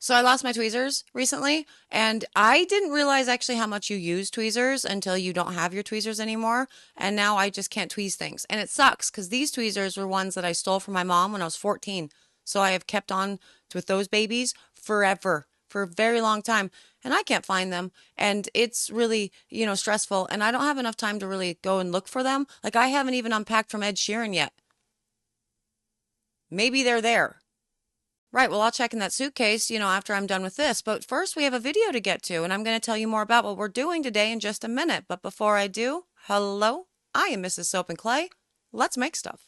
So I lost my tweezers recently, and I didn't realize actually how much you use tweezers until you don't have your tweezers anymore. And now I just can't tweeze things. And it sucks because these tweezers were ones that I stole from my mom when I was 14. So I have kept on with those babies forever, for a very long time. And I can't find them. And it's really, stressful. And I don't have enough time to really go and look for them. Like I haven't even unpacked from Ed Sheeran yet. Maybe they're there. Right, well, I'll check in that suitcase, after I'm done with this. But first, we have a video to get to, and I'm going to tell you more about what we're doing today in just a minute. But before I do, hello, I am Mrs. Soap and Clay. Let's make stuff.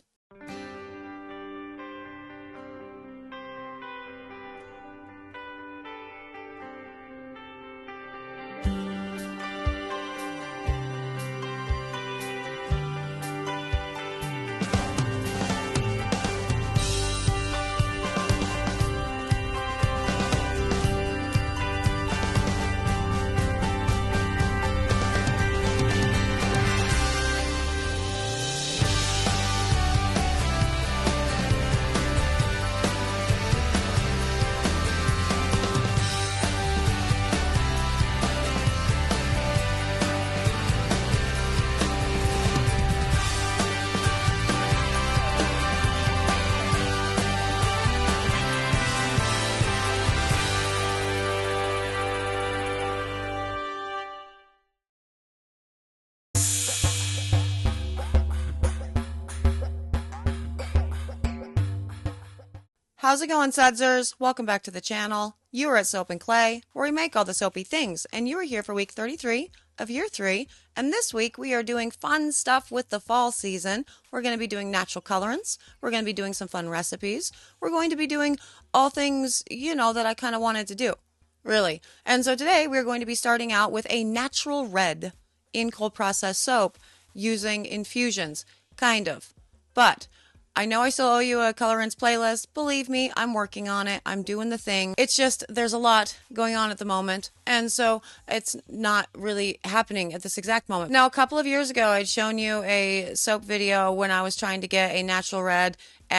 How's it going, Sudsers? Welcome back to the channel. You are at Soap and Clay, where we make all the soapy things, and you are here for week 33 of year 3, and this week we are doing fun stuff with the fall season. We're going to be doing natural colorants, we're going to be doing some fun recipes, we're going to be doing all things, that I kind of wanted to do, really. And so today we're going to be starting out with a natural red in cold process soap using infusions, kind of, but I know I still owe you a colorants playlist. Believe me, I'm working on it. I'm doing the thing. It's just there's a lot going on at the moment, and so it's not really happening at this exact moment. Now, a couple of years ago, I'd shown you a soap video when I was trying to get a natural red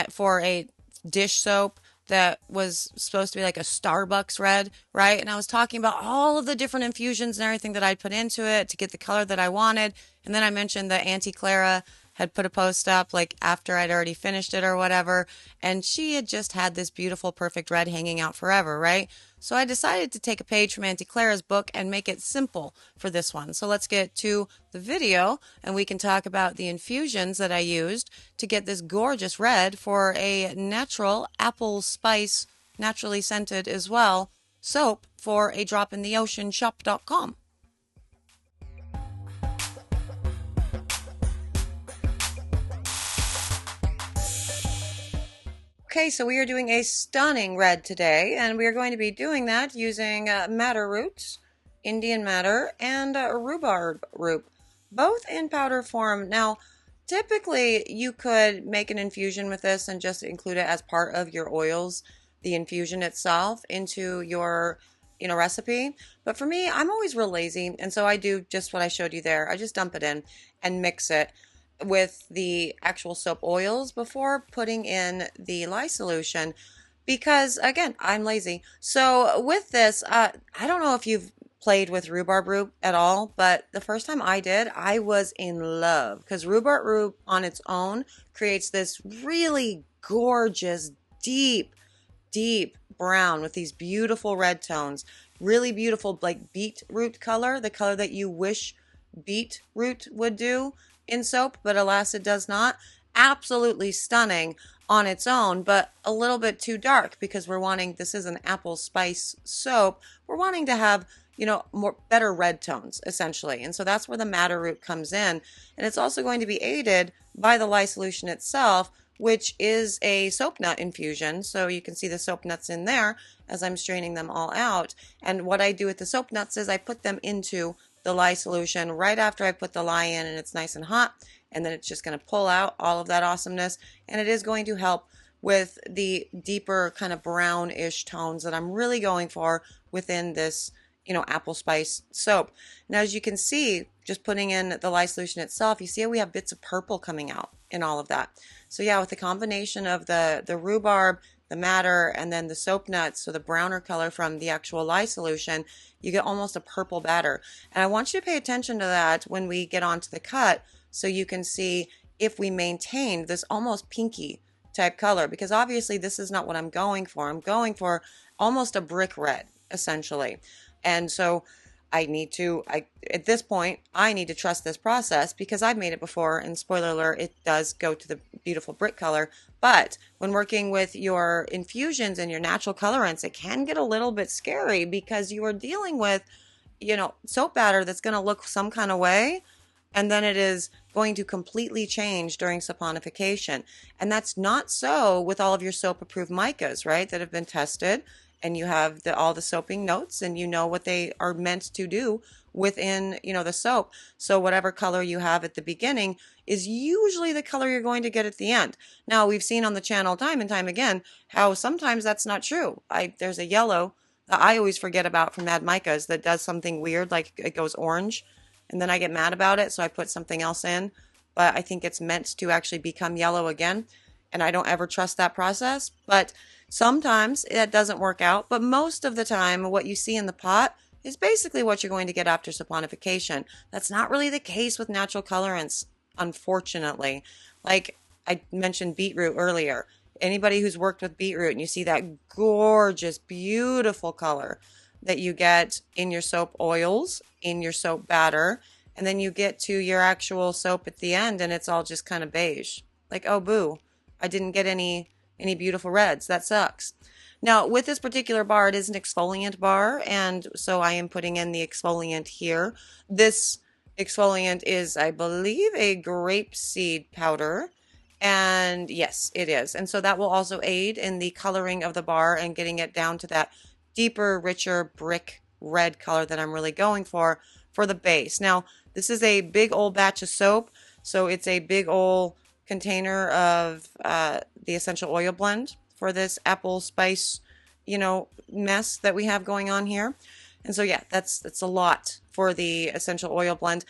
for a dish soap that was supposed to be like a Starbucks red, right? And I was talking about all of the different infusions and everything that I'd put into it to get the color that I wanted. And then I mentioned that Auntie Clara had put a post up like after I'd already finished it or whatever, and she had just had this beautiful perfect red hanging out forever, right? So I decided to take a page from Auntie Clara's book and make it simple for this one. So let's get to the video and we can talk about the infusions that I used to get this gorgeous red for a natural apple spice, naturally scented as well, soap for a drop in the ocean shop.com. Okay, so we are doing a stunning red today, and we are going to be doing that using madder roots, Indian madder, and rhubarb root, both in powder form. Now, typically you could make an infusion with this and just include it as part of your oils, the infusion itself, into your recipe. But for me, I'm always real lazy, and so I do just what I showed you there. I just dump it in and mix it with the actual soap oils before putting in the lye solution because, again, I'm lazy. So with this, I don't know if you've played with rhubarb root at all, but the first time I did, I was in love because rhubarb root on its own creates this really gorgeous, deep brown with these beautiful red tones, really beautiful like beetroot color, the color that you wish beetroot would do in soap, but alas it does not. Absolutely stunning on its own, but a little bit too dark because we're wanting, this is an apple spice soap, we're wanting to have better red tones essentially, and so that's where the madder root comes in. And it's also going to be aided by the lye solution itself, which is a soap nut infusion, so you can see the soap nuts in there as I'm straining them all out. And what I do with the soap nuts is I put them into the lye solution right after I put the lye in and it's nice and hot, and then it's just going to pull out all of that awesomeness, and it is going to help with the deeper kind of brownish tones that I'm really going for within this apple spice soap. Now, as you can see, just putting in the lye solution itself, you see how we have bits of purple coming out in all of that. So yeah, with the combination of the rhubarb, the madder, and then the soap nuts, so the browner color from the actual lye solution, you get almost a purple batter. And I want you to pay attention to that when we get onto the cut so you can see if we maintain this almost pinky type color, because obviously this is not what I'm going for. I'm going for almost a brick red, essentially. And so at this point, I need to trust this process because I've made it before, and spoiler alert, it does go to the beautiful brick color. But when working with your infusions and your natural colorants, it can get a little bit scary because you are dealing with, soap batter that's going to look some kind of way, and then it is going to completely change during saponification. And that's not so with all of your soap approved micas, right, that have been tested, and you have all the soaping notes, and you know what they are meant to do within, the soap. So whatever color you have at the beginning is usually the color you're going to get at the end. Now, we've seen on the channel time and time again how sometimes that's not true. There's a yellow that I always forget about from Mad Micas that does something weird, like it goes orange, and then I get mad about it, so I put something else in. But I think it's meant to actually become yellow again, and I don't ever trust that process. But sometimes that doesn't work out, but most of the time what you see in the pot is basically what you're going to get after saponification. That's not really the case with natural colorants, unfortunately. Like I mentioned beetroot earlier. Anybody who's worked with beetroot and you see that gorgeous, beautiful color that you get in your soap oils, in your soap batter, and then you get to your actual soap at the end and it's all just kind of beige. Like, oh boo, I didn't get any beautiful reds. That sucks. Now, with this particular bar, it is an exfoliant bar, and so I am putting in the exfoliant here. This exfoliant is, I believe, a grapeseed powder, and yes, it is. And so that will also aid in the coloring of the bar and getting it down to that deeper, richer brick red color that I'm really going for the base. Now, this is a big old batch of soap, so it's a big old container of the essential oil blend for this apple spice, mess that we have going on here. And so yeah, that's a lot for the essential oil blend.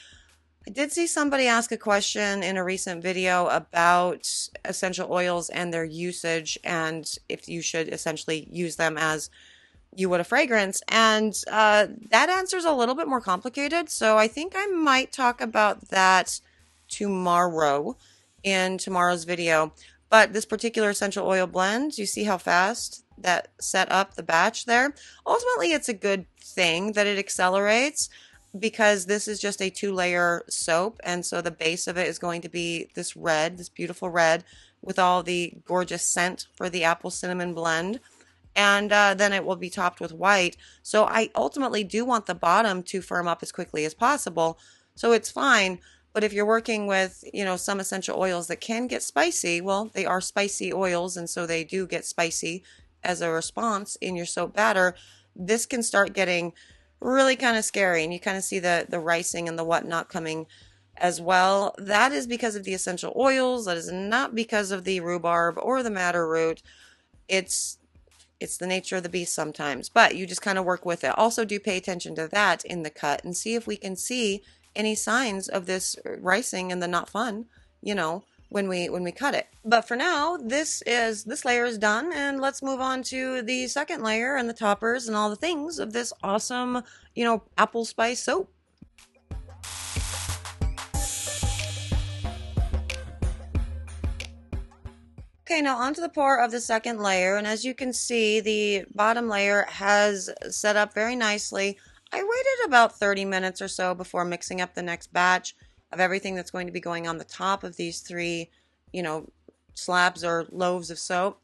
I did see somebody ask a question in a recent video about essential oils and their usage, and if you should essentially use them as you would a fragrance, and that answer is a little bit more complicated, so I think I might talk about that tomorrow in tomorrow's video. But this particular essential oil blend, you see how fast that set up the batch there? Ultimately, it's a good thing that it accelerates because this is just a 2-layer soap, and so the base of it is going to be this red, this beautiful red, with all the gorgeous scent for the apple cinnamon blend. And then it will be topped with white. So I ultimately do want the bottom to firm up as quickly as possible. So it's fine. But if you're working with, some essential oils that can get spicy, well, they are spicy oils, and so they do get spicy as a response in your soap batter. This can start getting really kind of scary, and you kind of see the ricing and the whatnot coming as well. That is because of the essential oils. That is not because of the rhubarb or the madder root. It's the nature of the beast sometimes, but you just kind of work with it. Also, do pay attention to that in the cut and see if we can see any signs of this ricing and the not fun, when we cut it. But for now, this layer is done, and let's move on to the second layer and the toppers and all the things of this awesome, apple spice soap. Okay, now onto the pour of the second layer, and as you can see, the bottom layer has set up very nicely. I waited about 30 minutes or so before mixing up the next batch of everything that's going to be going on the top of these 3, slabs or loaves of soap.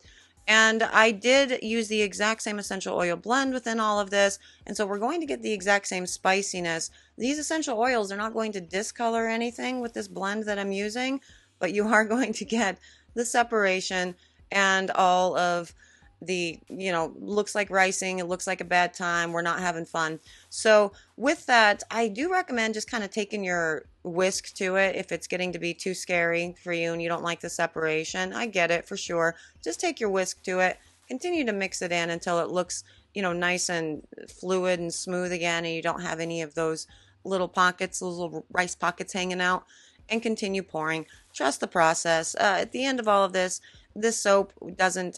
And I did use the exact same essential oil blend within all of this, and so we're going to get the exact same spiciness. These essential oils are not going to discolor anything with this blend that I'm using, but you are going to get the separation and all of the, looks like ricing, it looks like a bad time, we're not having fun. So with that, I do recommend just kind of taking your whisk to it if it's getting to be too scary for you and you don't like the separation. I get it for sure. Just take your whisk to it, continue to mix it in until it looks, nice and fluid and smooth again, and you don't have any of those little pockets, those little rice pockets hanging out, and continue pouring. Trust the process. At the end of all of this, this soap doesn't,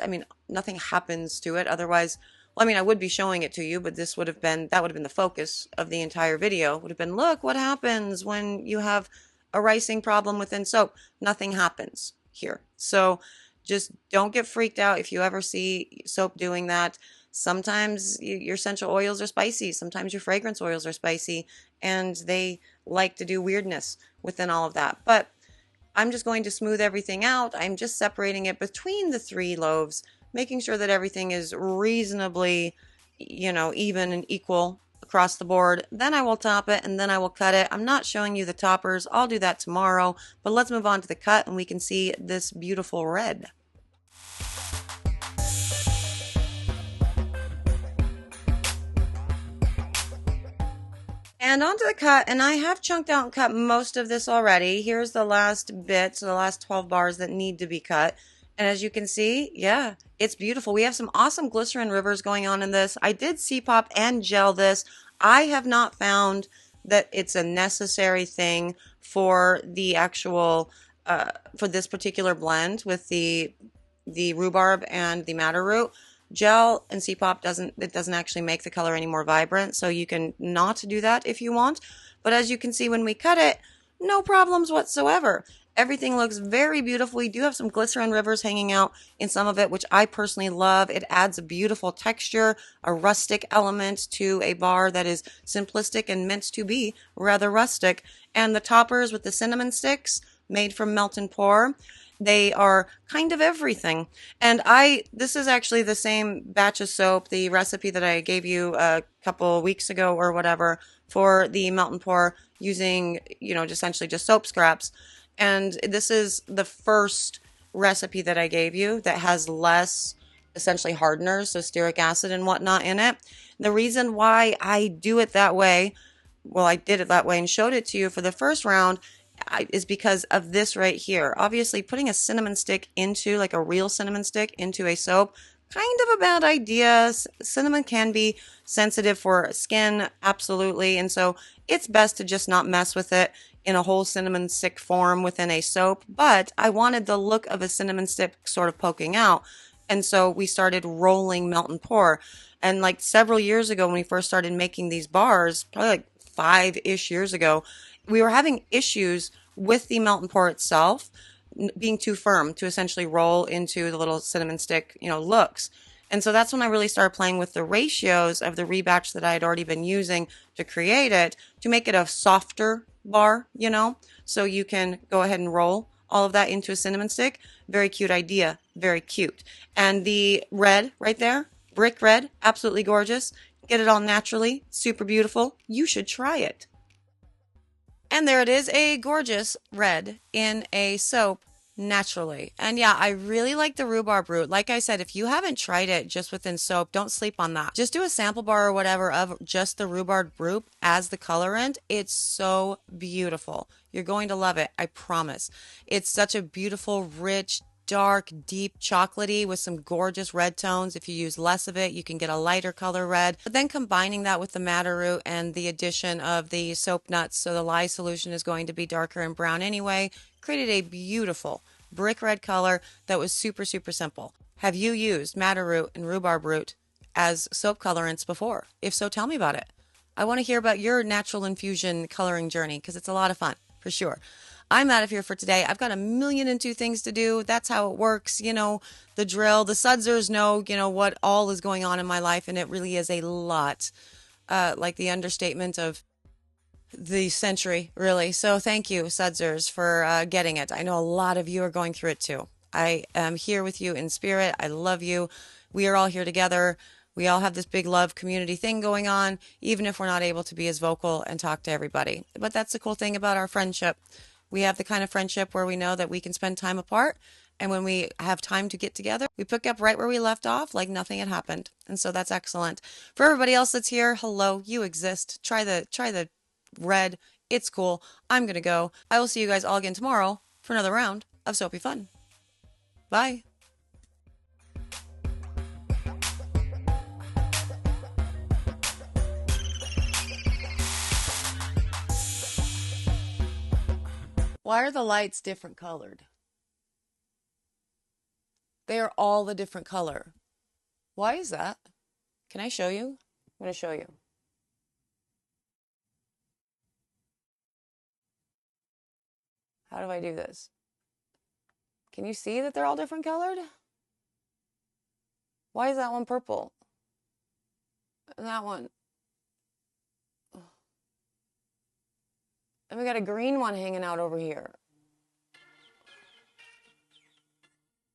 nothing happens to it. Otherwise, well, I mean, I would be showing it to you, but that would have been the focus of the entire video. Would have been, look what happens when you have a ricing problem within soap. Nothing happens here. So just don't get freaked out if you ever see soap doing that. Sometimes your essential oils are spicy. Sometimes your fragrance oils are spicy, and they like to do weirdness within all of that. But I'm just going to smooth everything out. I'm just separating it between the 3 loaves, making sure that everything is reasonably, even and equal across the board. Then I will top it and then I will cut it. I'm not showing you the toppers. I'll do that tomorrow, but let's move on to the cut and we can see this beautiful red. And onto the cut, and I have chunked out and cut most of this already. Here's the last bit, so the last 12 bars that need to be cut. And as you can see, yeah, it's beautiful. We have some awesome glycerin rivers going on in this. I did C-pop and gel this. I have not found that it's a necessary thing for the actual, for this particular blend with the rhubarb and the madder root. Gel and C-pop doesn't actually make the color any more vibrant, so you can not do that if you want. But as you can see when we cut it, no problems whatsoever. Everything looks very beautiful. We do have some glycerin rivers hanging out in some of it, which I personally love. It adds a beautiful texture, a rustic element to a bar that is simplistic and meant to be rather rustic. And the toppers with the cinnamon sticks made from melt and pour, they are kind of everything. And this is actually the same batch of soap, the recipe that I gave you a couple weeks ago or whatever for the melt and pour using, essentially just soap scraps. And this is the first recipe that I gave you that has less essentially hardeners, so stearic acid and whatnot in it. The reason why I do it that way, well, I did it that way and showed it to you for the first round, is because of this right here. Obviously, putting a cinnamon stick into, like a real cinnamon stick, into a soap, kind of a bad idea. Cinnamon can be sensitive for skin, absolutely, and so it's best to just not mess with it in a whole cinnamon stick form within a soap. But I wanted the look of a cinnamon stick sort of poking out, and so we started rolling melt and pour. And like several years ago when we first started making these bars, probably like 5-ish years ago, we were having issues with the melt and pour itself being too firm to essentially roll into the little cinnamon stick, looks. And so that's when I really started playing with the ratios of the rebatch that I had already been using to create it, to make it a softer bar, so you can go ahead and roll all of that into a cinnamon stick. Very cute idea. Very cute. And the red right there, brick red, absolutely gorgeous. Get it all naturally. Super beautiful. You should try it. And there it is, a gorgeous red in a soap naturally. And yeah, I really like the rhubarb root. Like I said, if you haven't tried it just within soap, don't sleep on that. Just do a sample bar or whatever of just the rhubarb root as the colorant. It's so beautiful. You're going to love it, I promise. It's such a beautiful, rich, dark, deep chocolatey with some gorgeous red tones. If you use less of it, you can get a lighter color red. But then combining that with the madder root and the addition of the soap nuts, so the lye solution is going to be darker and brown anyway, created a beautiful brick red color that was super, super simple. Have you used madder root and rhubarb root as soap colorants before? If so, tell me about it. I want to hear about your natural infusion coloring journey because it's a lot of fun, for sure. I'm out of here for today. I've got 1,000,002 things to do. That's how it works. The drill. The sudsers know, what all is going on in my life, and it really is a lot. Like the understatement of the century, really. So thank you, sudsers, for getting it. I know a lot of you are going through it too. I am here with you in spirit. I love you. We are all here together. We all have this big love community thing going on, even if we're not able to be as vocal and talk to everybody. But that's the cool thing about our friendship. We have the kind of friendship where we know that we can spend time apart, and when we have time to get together, we pick up right where we left off like nothing had happened. And so that's excellent. For everybody else that's here, hello, you exist. Try the red. It's cool. I'm going to go. I will see you guys all again tomorrow for another round of Soapy Fun. Bye. Why are the lights different colored? They are all a different color. Why is that? Can I show you? I'm going to show you. How do I do this? Can you see that they're all different colored? Why is that one purple? And that one. And we got a green one hanging out over here.